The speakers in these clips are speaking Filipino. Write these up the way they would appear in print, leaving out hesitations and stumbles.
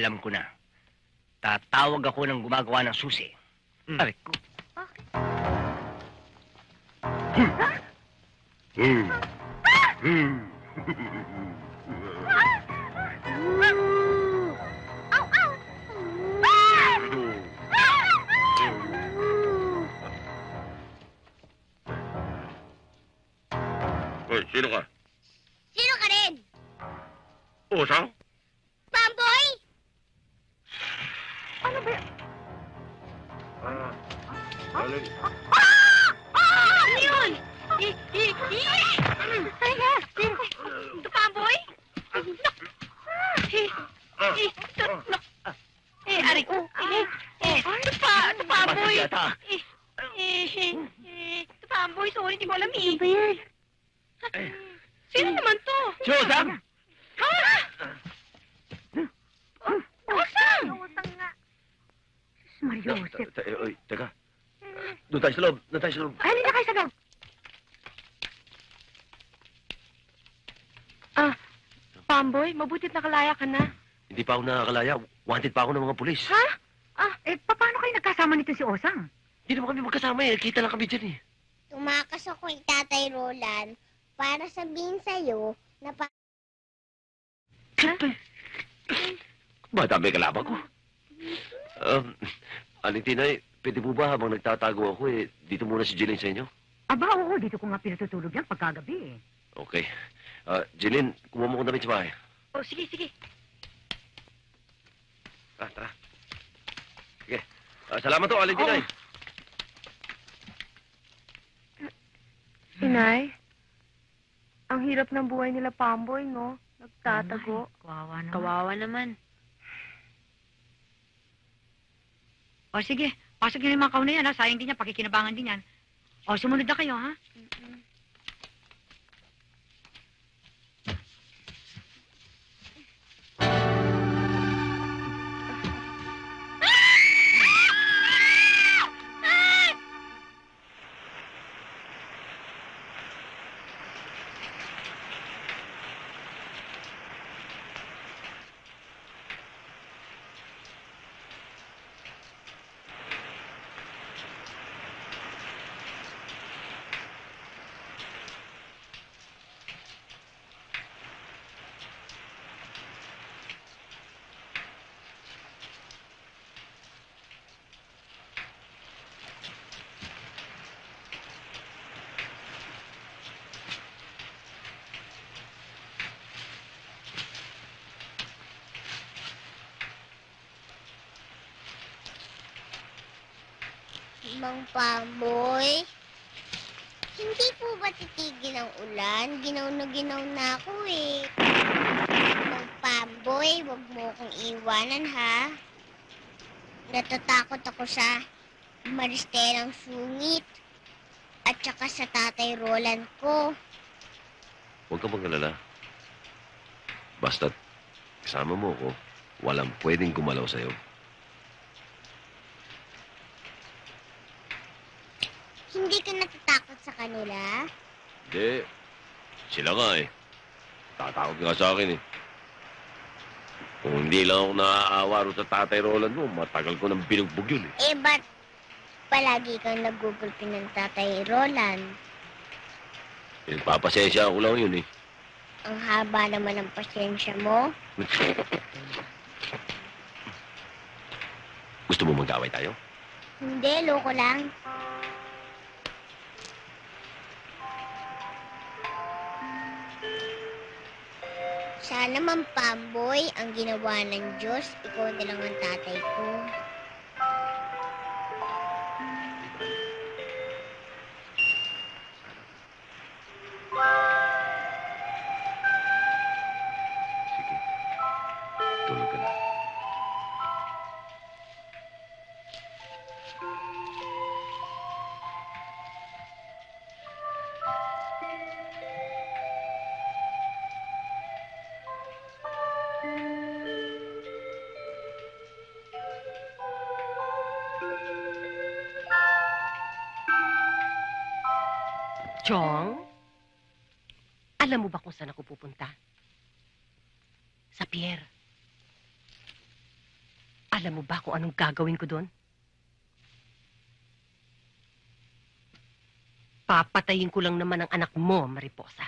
Alam ko na. Tatawag ako ng gumagawa ng susi. Aray ko. Hoy, sino ka? Sino ka rin? Osang? Pamboy? Ano ba yan? Alin? Ano yun? Ito, Pamboy? Aray ko. Ito, Pamboy. Ito, Pamboy. Sorry, hindi ko alam eh. Ano ba yan? Sino naman to? Si Osang! Ha? Osang! Usang nga. Mario Joseph. Oy, teka. Doon tayo sa loob. Doon tayo sa loob. Ay, na kayo sa loob. Pamboy, mabutit nakalaya ka na. Hindi pa ako nakakalaya. Wanted pa ako ng mga pulis. Ha? Paano kayo nagkasama nito si Osang? Hindi naman kami magkasama eh. Kita lang kami dyan eh. Tumakas ako kay Tatay Roland para sabihin sa'yo na Madami kalaban ko. Aling Tinay, pwede po ba habang nagtatago ako eh, dito muna si Jeline sa inyo? Aba, oo, dito ko nga pinatutulog yan pagkagabi eh. Okay. Jeline, kumuha mo ko damit sa bahay. Oh, sige, sige. Tara. Sige. Salamat to, Aling Tinay. Inay, ang hirap ng buhay nila Pamboy, no? Nagtatago. Kawawa naman. Kawawa naman. O sige, pasok niyo yung mga kauna yan ha. Sayang din yan, pakikinabangan din yan. O, sumunod na kayo ha. Mang Pamboy, hindi po ba titigil ang ulan? Ginaw na ako eh. Mang Pamboy, wag mo akong iwanan ha. Natatakot ako sa maristerang sungit at saka sa Tatay Roland ko. Huwag ka mag-alala. Basta't kasama mo ko, walang pwedeng gumalaw sa'yo. Hindi ka natatakot sa kanila? Hindi. Sila nga eh. Tatakot nga sa akin eh. Kung hindi lang ako naaawa ro sa Tatay Roland mo, matagal ko nang binugbog yun eh. Ba't palagi kang nagugulpi ng Tatay Roland? Pinagpapasensya ako lang yun eh. Ang haba naman ng pasensya mo. Gusto mo mag-away tayo? Hindi, loko lang. Sana man, Pamboy, ang ginawa ng Diyos, ikaw na lang ang tatay ko. Sige. Tulog ka na. Chong, alam mo ba kung saan ako pupunta? Sa pier. Alam mo ba kung anong gagawin ko doon? Papatayin ko lang naman ang anak mo, Mariposa.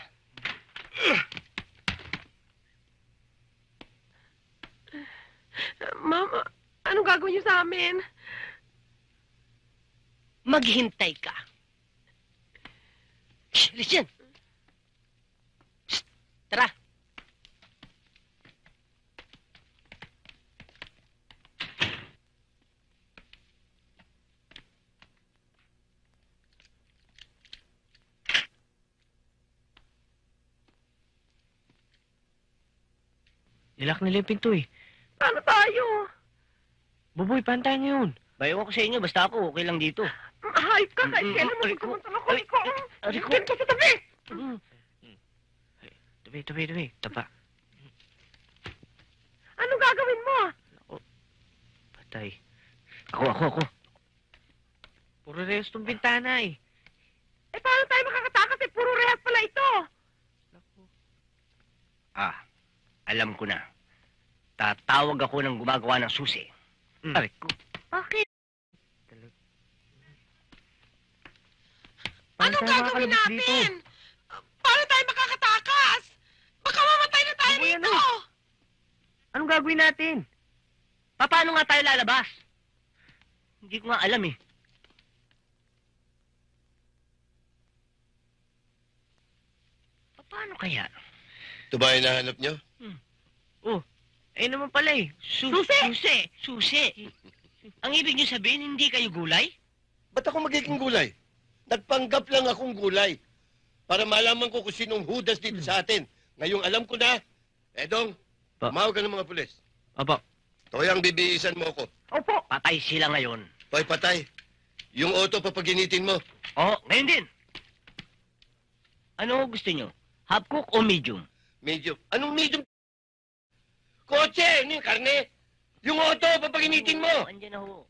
Mama, anong gagawin niyo sa amin? Maghintay ka. Shh, listen. Shh, tara. Nilak nila yung pinto eh. Paano tayo? Buboy, pantayan niyo yun. Bayawan ko sa inyo, basta ako okay lang dito. Hayop ka, kahit Mm, kailan mo Rico. pagkamunta ko, Rico. Rico. Ganito sa tabi! Tabi. Tapa. Anong gagawin mo? Patay. Ako. Puro reyes tong bintana eh. Eh, paano tayo makakatakas eh? Puro rehab pala ito. Alam ko na. Tatawag ako ng gumagawa ng susi. Aray ko. Bakit? Paano Anong tayo gagawin makakalabas natin? dito? Paano tayo makakatakas? Baka mamatay na tayo Buboy, dito. Anong gagawin natin? Paano nga tayo lalabas? Hindi ko nga alam eh. Paano kaya? Ito ba yung hinahanap nyo? Eh naman pala eh. Susi. Ang ibig niyo sabihin, hindi kayo gulay? Ba't ako magiging gulay? Nagpanggap lang akong gulay. Para malaman ko kung sinong hudas dito sa atin. Ngayong alam ko na, Edong, Pa. tumawag ka ng mga pulis. Opo. Toyang bibiisan mo ko. Opo. Patay sila ngayon. Toy, patay. Yung auto papaginitin mo. Oo, ngayon din. Ano gusto niyo? Half cook o medium? Medium. Anong medium? Kotse! Ano yung karne? Yung auto papaginitin mo! Andiyan na ho.